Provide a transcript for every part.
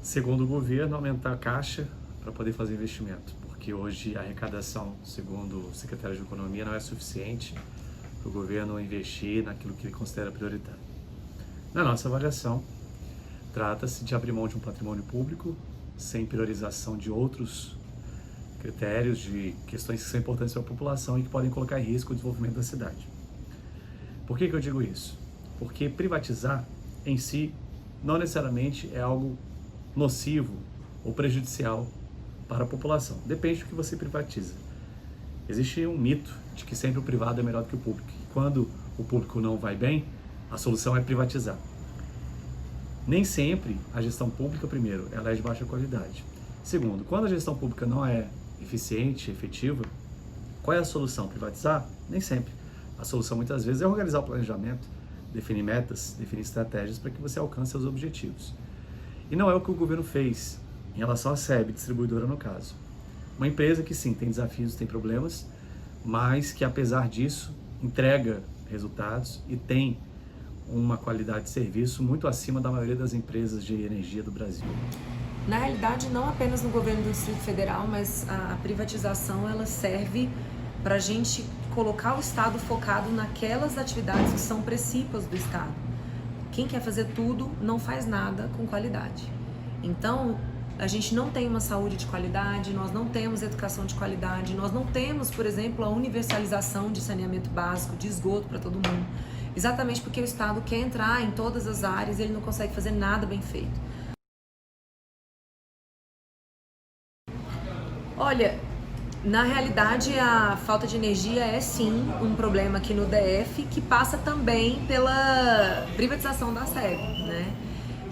Segundo o governo, aumentar a caixa para poder fazer investimento, porque hoje a arrecadação, segundo o secretário de Economia, não é suficiente para o governo investir naquilo que ele considera prioritário. Na nossa avaliação, trata-se de abrir mão de um patrimônio público sem priorização de outros critérios, de questões que são importantes para a população e que podem colocar em risco o desenvolvimento da cidade. Por que eu digo isso? Porque privatizar em si não necessariamente é algo nocivo ou prejudicial para a população. Depende do que você privatiza. Existe um mito de que sempre o privado é melhor do que o público. E quando o público não vai bem, a solução é privatizar. Nem sempre a gestão pública, primeiro, ela é de baixa qualidade. Segundo, quando a gestão pública não é eficiente, efetiva, qual é a solução? Privatizar? Nem sempre. A solução muitas vezes é organizar o planejamento, definir metas, definir estratégias para que você alcance seus objetivos. E não é o que o governo fez em relação à SEB, distribuidora no caso. Uma empresa que sim, tem desafios, tem problemas, mas que apesar disso entrega resultados e tem uma qualidade de serviço muito acima da maioria das empresas de energia do Brasil. Na realidade, não apenas no governo do Distrito Federal, mas a privatização ela serve para a gente colocar o Estado focado naquelas atividades que são precípias do Estado. Quem quer fazer tudo não faz nada com qualidade. Então, a gente não tem uma saúde de qualidade, nós não temos educação de qualidade, nós não temos, por exemplo, a universalização de saneamento básico, de esgoto para todo mundo. Exatamente porque o Estado quer entrar em todas as áreas e ele não consegue fazer nada bem feito. Olha, na realidade a falta de energia é sim um problema aqui no DF que passa também pela privatização da SEB, né?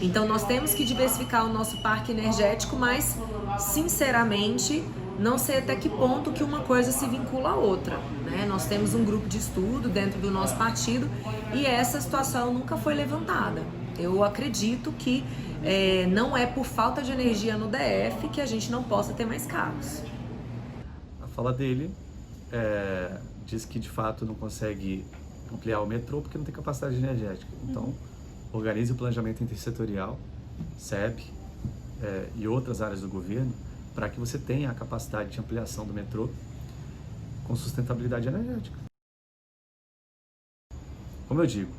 Então nós temos que diversificar o nosso parque energético, mas sinceramente não sei até que ponto que uma coisa se vincula à outra, né? Nós temos um grupo de estudo dentro do nosso partido e essa situação nunca foi levantada. Eu acredito que não é por falta de energia no DF que a gente não possa ter mais carros. A fala dele diz que de fato não consegue ampliar o metrô porque não tem capacidade energética. Então, organize o planejamento intersetorial, SEB e outras áreas do governo para que você tenha a capacidade de ampliação do metrô com sustentabilidade energética. Como eu digo,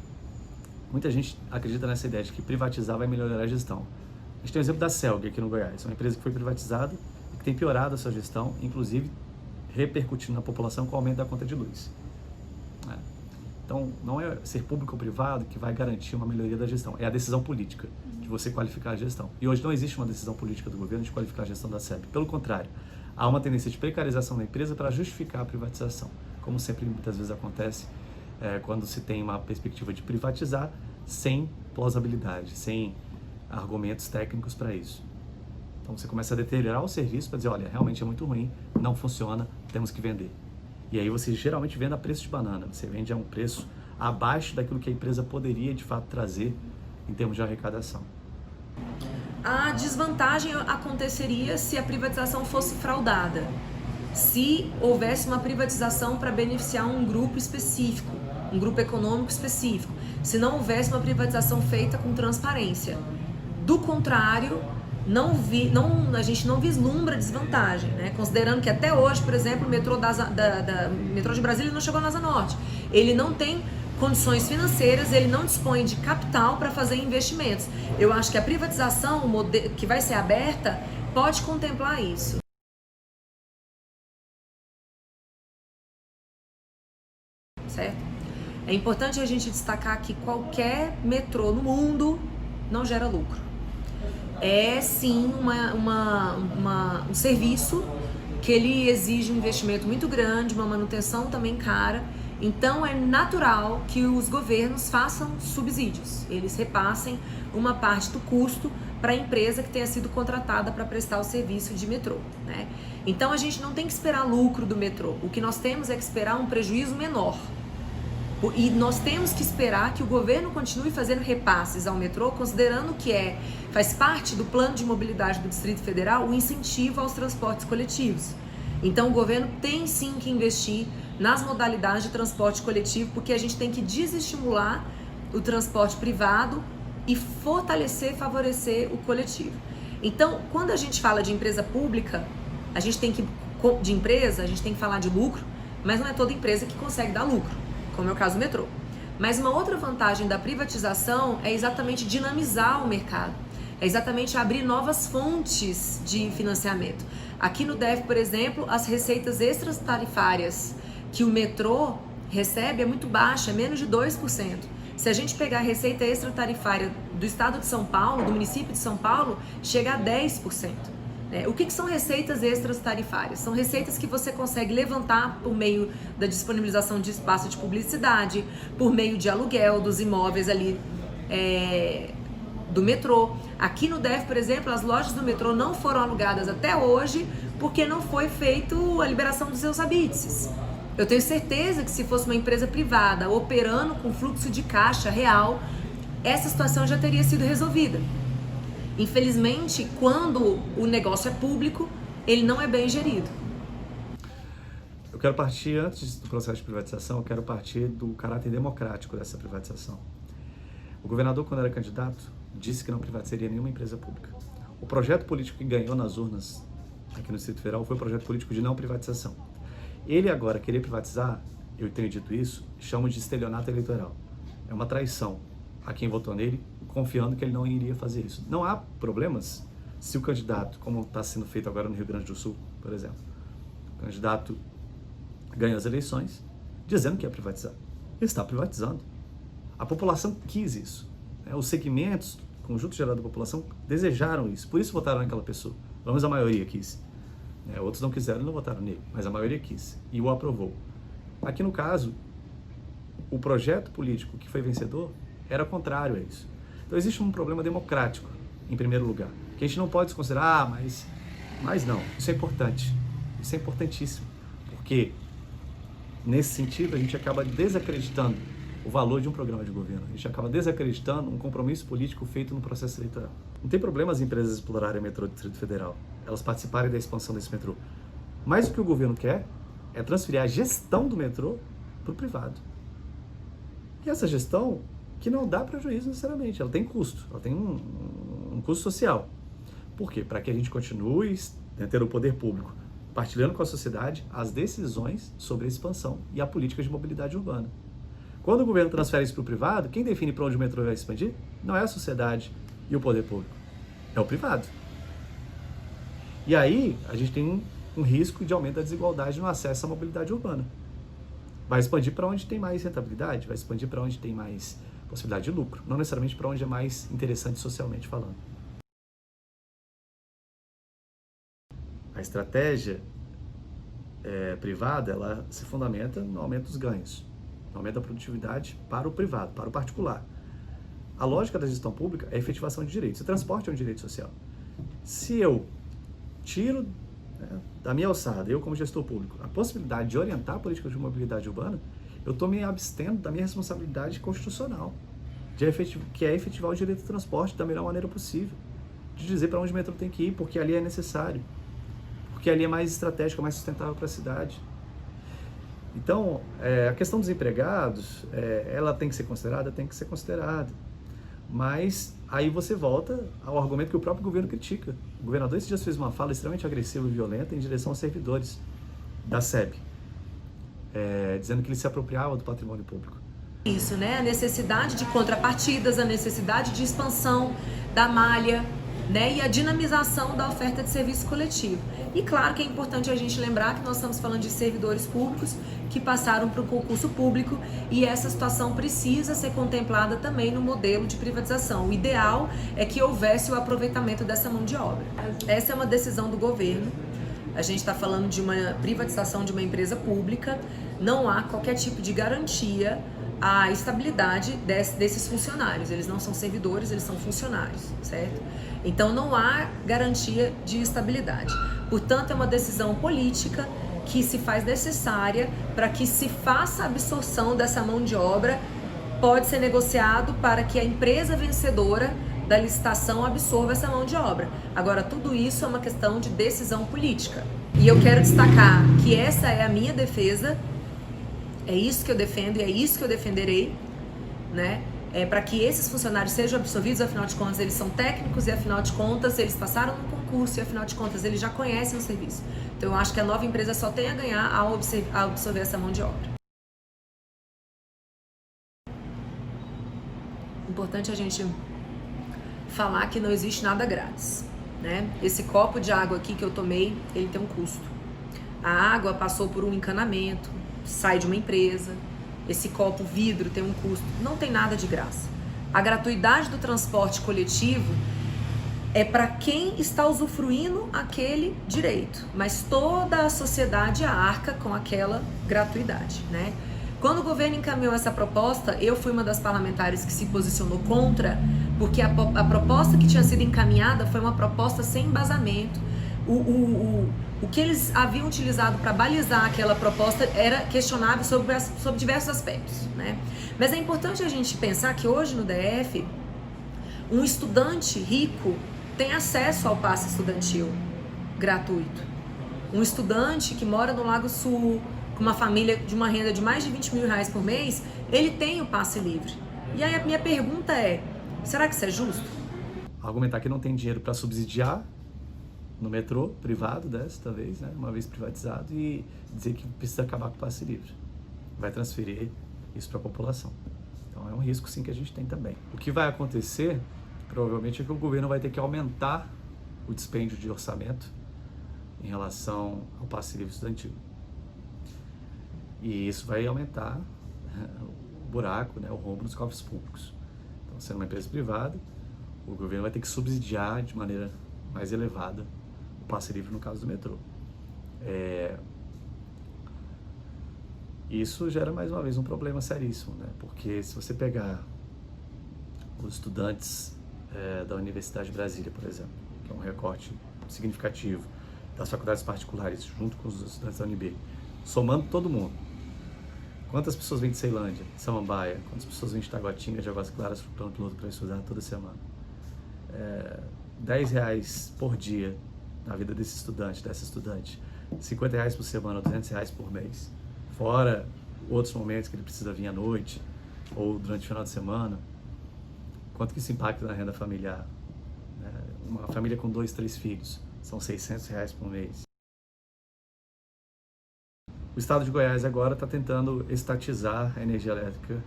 muita gente acredita nessa ideia de que privatizar vai melhorar a gestão. A gente tem o exemplo da Celg aqui no Goiás, uma empresa que foi privatizada e que tem piorado a sua gestão, inclusive repercutindo na população com o aumento da conta de luz. Então, não é ser público ou privado que vai garantir uma melhoria da gestão, é a decisão política de você qualificar a gestão. E hoje não existe uma decisão política do governo de qualificar a gestão da SEB. Pelo contrário, há uma tendência de precarização da empresa para justificar a privatização, como sempre muitas vezes acontece quando se tem uma perspectiva de privatizar sem plausibilidade, sem argumentos técnicos para isso. Então você começa a deteriorar o serviço para dizer, olha, realmente é muito ruim, não funciona, temos que vender. E aí você geralmente vende a preço de banana, você vende a um preço abaixo daquilo que a empresa poderia de fato trazer em termos de arrecadação. A desvantagem aconteceria se a privatização fosse fraudada, se houvesse uma privatização para beneficiar um grupo específico, um grupo econômico específico, se não houvesse uma privatização feita com transparência. Do contrário, a gente não vislumbra desvantagem, né? Considerando que até hoje, por exemplo, o metrô, metrô de Brasília não chegou na Asa Norte. Ele não tem condições financeiras, ele não dispõe de capital para fazer investimentos. Eu acho que a privatização que vai ser aberta pode contemplar isso. Certo? É importante a gente destacar que qualquer metrô no mundo não gera lucro. É sim um serviço que ele exige um investimento muito grande, uma manutenção também cara. Então é natural que os governos façam subsídios, eles repassem uma parte do custo para a empresa que tenha sido contratada para prestar o serviço de metrô, né? Então a gente não tem que esperar lucro do metrô, o que nós temos é que esperar um prejuízo menor. E nós temos que esperar que o governo continue fazendo repasses ao metrô, considerando que faz parte do plano de mobilidade do Distrito Federal o incentivo aos transportes coletivos. Então o governo tem sim que investir nas modalidades de transporte coletivo, porque a gente tem que desestimular o transporte privado e fortalecer, favorecer o coletivo. Então, quando a gente fala de empresa pública, a gente tem que falar de lucro, mas não é toda empresa que consegue dar lucro, como é o caso do metrô. Mas uma outra vantagem da privatização é exatamente dinamizar o mercado, é exatamente abrir novas fontes de financiamento. Aqui no DF, por exemplo, as receitas extratarifárias que o metrô recebe é muito baixa, é menos de 2%. Se a gente pegar a receita extratarifária do estado de São Paulo, do município de São Paulo, chega a 10%. O que são receitas extratarifárias? São receitas que você consegue levantar por meio da disponibilização de espaço de publicidade, por meio de aluguel dos imóveis ali do metrô. Aqui no DF, por exemplo, as lojas do metrô não foram alugadas até hoje porque não foi feito a liberação dos seus habítices. Eu tenho certeza que se fosse uma empresa privada operando com fluxo de caixa real, essa situação já teria sido resolvida. Infelizmente, quando o negócio é público, ele não é bem gerido. Eu quero partir, antes do processo de privatização, eu quero partir do caráter democrático dessa privatização. O governador, quando era candidato, disse que não privatizaria nenhuma empresa pública. O projeto político que ganhou nas urnas aqui no Distrito Federal foi o projeto político de não privatização. Ele agora querer privatizar, eu tenho dito isso, chamo de estelionato eleitoral. É uma traição a quem votou nele, confiando que ele não iria fazer isso. Não há problemas se o candidato, como está sendo feito agora no Rio Grande do Sul, por exemplo, o candidato ganha as eleições dizendo que ia privatizar. Ele está privatizando. A população quis isso. Os segmentos, o conjunto geral da população, desejaram isso. Por isso votaram naquela pessoa. Pelo menos a maioria quis. Outros não quiseram e não votaram nele, mas a maioria quis e o aprovou. Aqui no caso, o projeto político que foi vencedor era contrário a isso. Então existe um problema democrático, em primeiro lugar, que a gente não pode desconsiderar, mas não, isso é importante, isso é importantíssimo, porque nesse sentido a gente acaba desacreditando o valor de um programa de governo, a gente acaba desacreditando um compromisso político feito no processo eleitoral. Não tem problema as empresas explorarem o metrô do Distrito Federal, elas participarem da expansão desse metrô, mas o que o governo quer é transferir a gestão do metrô para o privado. E essa gestão que não dá prejuízo necessariamente, ela tem custo, ela tem um custo social. Por quê? Para que a gente continue tendo o poder público, partilhando com a sociedade as decisões sobre a expansão e a política de mobilidade urbana. Quando o governo transfere isso para o privado, quem define para onde o metrô vai expandir não é a sociedade e o poder público, é o privado. E aí a gente tem um risco de aumento da desigualdade no acesso à mobilidade urbana. Vai expandir para onde tem mais rentabilidade, vai expandir para onde tem mais possibilidade de lucro, não necessariamente para onde é mais interessante socialmente falando. A estratégia privada, ela se fundamenta no aumento dos ganhos, no aumento da produtividade para o privado, para o particular. A lógica da gestão pública é a efetivação de direitos. O transporte é um direito social. Se eu tiro da minha alçada, eu como gestor público, a possibilidade de orientar a política de mobilidade urbana, eu estou me abstendo da minha responsabilidade constitucional, que é efetivar o direito do transporte da melhor maneira possível, de dizer para onde o metrô tem que ir, porque ali é necessário, porque ali é mais estratégico, mais sustentável para a cidade. Então, a questão dos empregados, ela tem que ser considerada? Tem que ser considerada. Mas aí você volta ao argumento que o próprio governo critica. O governador esses dias fez uma fala extremamente agressiva e violenta em direção aos servidores da SEB, dizendo que ele se apropriava do patrimônio público. Isso, né? A necessidade de contrapartidas, a necessidade de expansão da malha, né? E a dinamização da oferta de serviço coletivo. E claro que é importante a gente lembrar que nós estamos falando de servidores públicos que passaram para o concurso público e essa situação precisa ser contemplada também no modelo de privatização. O ideal é que houvesse o aproveitamento dessa mão de obra. Essa é uma decisão do governo. A gente está falando de uma privatização de uma empresa pública. Não há qualquer tipo de garantia à estabilidade desses funcionários. Eles não são servidores, eles são funcionários, certo? Então não há garantia de estabilidade. Portanto, é uma decisão política que se faz necessária para que se faça a absorção dessa mão de obra. Pode ser negociado para que a empresa vencedora da licitação absorva essa mão de obra. Agora, tudo isso é uma questão de decisão política. E eu quero destacar que essa é a minha defesa, é isso que eu defendo e é isso que eu defenderei, né? para que esses funcionários sejam absorvidos. Afinal de contas, eles são técnicos e, afinal de contas, eles passaram no concurso e, afinal de contas, eles já conhecem o serviço. Então, eu acho que a nova empresa só tem a ganhar ao absorver essa mão de obra. Importante a gente falar que não existe nada grátis, né? Esse copo de água aqui que eu tomei, ele tem um custo. A água passou por um encanamento, sai de uma empresa. Esse copo vidro tem um custo. Não tem nada de graça. A gratuidade do transporte coletivo é para quem está usufruindo aquele direito, mas toda a sociedade arca com aquela gratuidade, né? Quando o governo encaminhou essa proposta, eu fui uma das parlamentares que se posicionou contra, porque a proposta que tinha sido encaminhada foi uma proposta sem embasamento. O que eles haviam utilizado para balizar aquela proposta era questionável sobre diversos aspectos, né? Mas é importante a gente pensar que hoje no DF, um estudante rico tem acesso ao passe estudantil gratuito. Um estudante que mora no Lago Sul, com uma família de uma renda de mais de 20 mil reais por mês, ele tem o passe livre. E aí a minha pergunta é, será que isso é justo? Argumentar que não tem dinheiro para subsidiar no metrô privado desta vez, né, uma vez privatizado, e dizer que precisa acabar com o passe livre. Vai transferir isso para a população. Então é um risco sim que a gente tem também. O que vai acontecer, provavelmente, é que o governo vai ter que aumentar o dispêndio de orçamento em relação ao passe livre estudantil. E isso vai aumentar o buraco, né, o rombo nos cofres públicos. Então, sendo uma empresa privada, o governo vai ter que subsidiar de maneira mais elevada o passe livre no caso do metrô. Isso gera mais uma vez um problema seríssimo, né? Porque se você pegar os estudantes da Universidade de Brasília, por exemplo, que é um recorte significativo das faculdades particulares, junto com os estudantes da UNB, somando todo mundo, quantas pessoas vêm de Ceilândia, de Samambaia, quantas pessoas vêm de Taguatinga, de Águas Claras, plano piloto para estudar toda semana? R$10 por dia na vida desse estudante, dessa estudante, R$50 por semana, R$200 por mês, fora outros momentos que ele precisa vir à noite ou durante o final de semana. Quanto que isso impacta na renda familiar? Uma família com 2, 3 filhos, são R$600 por mês. O estado de Goiás agora está tentando estatizar a energia elétrica,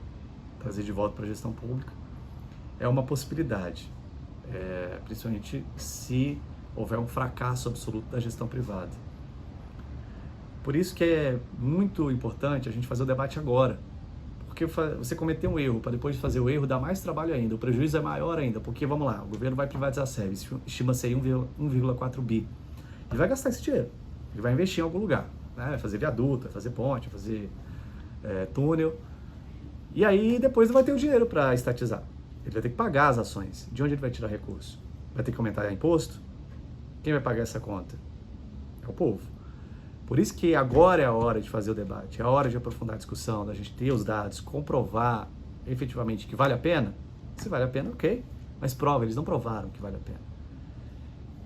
trazer de volta para a gestão pública. É uma possibilidade, principalmente se houver um fracasso absoluto da gestão privada. Por isso que é muito importante a gente fazer o debate agora. Porque você cometer um erro, para depois de fazer o erro, dá mais trabalho ainda, o prejuízo é maior ainda, porque, vamos lá, o governo vai privatizar a SEB, estima-se aí 1,4 bi. Ele vai gastar esse dinheiro, ele vai investir em algum lugar, né? Vai fazer viaduto, vai fazer ponte, vai fazer túnel, e aí depois não vai ter o dinheiro para estatizar. Ele vai ter que pagar as ações. De onde ele vai tirar recurso? Vai ter que aumentar imposto? Quem vai pagar essa conta? É o povo. Por isso que agora é a hora de fazer o debate, é a hora de aprofundar a discussão, da gente ter os dados, comprovar efetivamente que vale a pena. Se vale a pena, ok, mas prova, eles não provaram que vale a pena.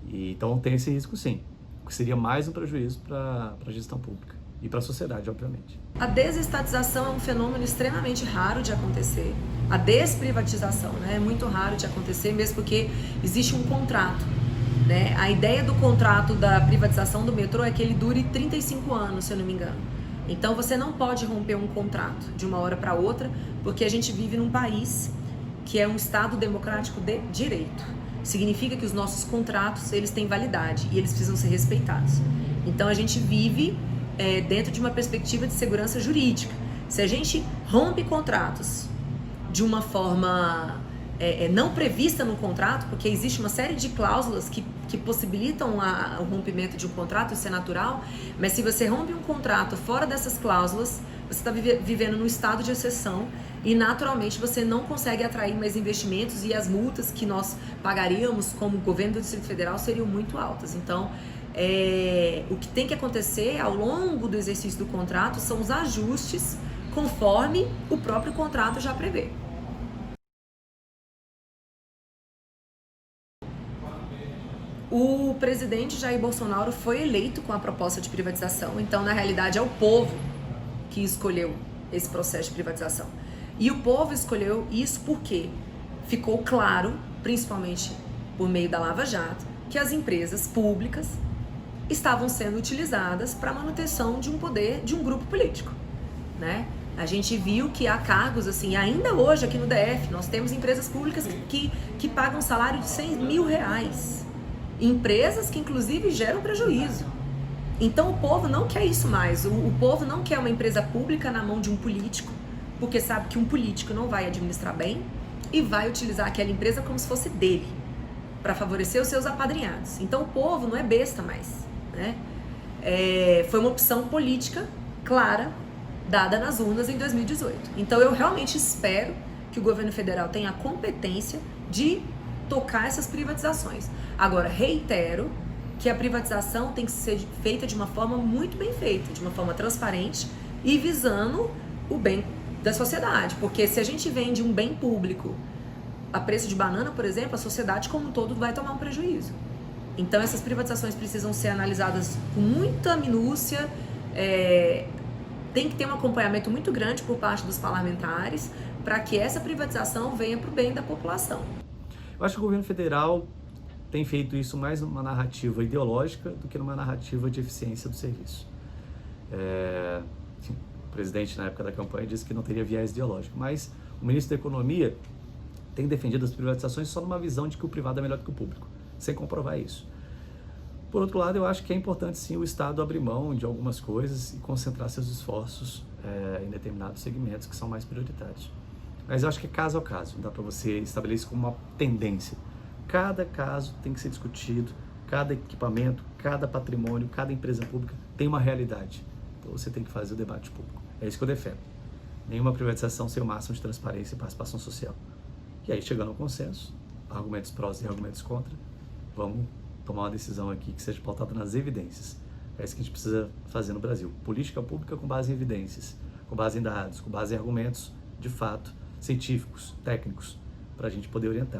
E, então tem esse risco sim, que seria mais um prejuízo para a gestão pública e para a sociedade, obviamente. A desestatização é um fenômeno extremamente raro de acontecer. A desprivatização, né, é muito raro de acontecer, mesmo porque existe um contrato. Né? A ideia do contrato da privatização do metrô é que ele dure 35 anos, se eu não me engano. Então você não pode romper um contrato de uma hora para outra, porque a gente vive num país que é um Estado democrático de direito. Significa que os nossos contratos, eles têm validade e eles precisam ser respeitados. Então a gente vive dentro de uma perspectiva de segurança jurídica. Se a gente rompe contratos de uma forma não prevista no contrato, porque existe uma série de cláusulas que possibilitam o rompimento de um contrato, isso é natural, mas se você rompe um contrato fora dessas cláusulas, você está vivendo num estado de exceção e naturalmente você não consegue atrair mais investimentos e as multas que nós pagaríamos como governo do Distrito Federal seriam muito altas. Então, o que tem que acontecer ao longo do exercício do contrato são os ajustes conforme o próprio contrato já prevê. O presidente Jair Bolsonaro foi eleito com a proposta de privatização, então na realidade é o povo que escolheu esse processo de privatização. E o povo escolheu isso porque ficou claro, principalmente por meio da Lava Jato, que as empresas públicas estavam sendo utilizadas para manutenção de um poder de um grupo político, né? A gente viu que há cargos, assim, ainda hoje aqui no DF, nós temos empresas públicas que pagam salário de R$100 mil. Empresas que, inclusive, geram prejuízo. Então, o povo não quer isso mais. O povo não quer uma empresa pública na mão de um político, porque sabe que um político não vai administrar bem e vai utilizar aquela empresa como se fosse dele, para favorecer os seus apadrinhados. Então, o povo não é besta mais, né? Foi uma opção política clara, dada nas urnas em 2018. Então, eu realmente espero que o governo federal tenha a competência de tocar essas privatizações. Agora, reitero que a privatização tem que ser feita de uma forma muito bem feita, de uma forma transparente e visando o bem da sociedade. Porque se a gente vende um bem público a preço de banana, por exemplo, a sociedade como um todo vai tomar um prejuízo. Então, essas privatizações precisam ser analisadas com muita minúcia, tem que ter um acompanhamento muito grande por parte dos parlamentares para que essa privatização venha para o bem da população. Eu acho que o governo federal tem feito isso mais numa narrativa ideológica do que numa narrativa de eficiência do serviço. O presidente, na época da campanha, disse que não teria viés ideológico, mas o ministro da Economia tem defendido as privatizações só numa visão de que o privado é melhor do que o público, sem comprovar isso. Por outro lado, eu acho que é importante sim o Estado abrir mão de algumas coisas e concentrar seus esforços em determinados segmentos que são mais prioritários. Mas eu acho que é caso a caso, não dá para você estabelecer como uma tendência. Cada caso tem que ser discutido, cada equipamento, cada patrimônio, cada empresa pública tem uma realidade. Então você tem que fazer o debate público. É isso que eu defendo. Nenhuma privatização sem o máximo de transparência e participação social. E aí, chegando ao consenso, argumentos prós e argumentos contra, vamos tomar uma decisão aqui que seja pautada nas evidências. É isso que a gente precisa fazer no Brasil. Política pública com base em evidências, com base em dados, com base em argumentos, de fato, científicos, técnicos, para a gente poder orientar.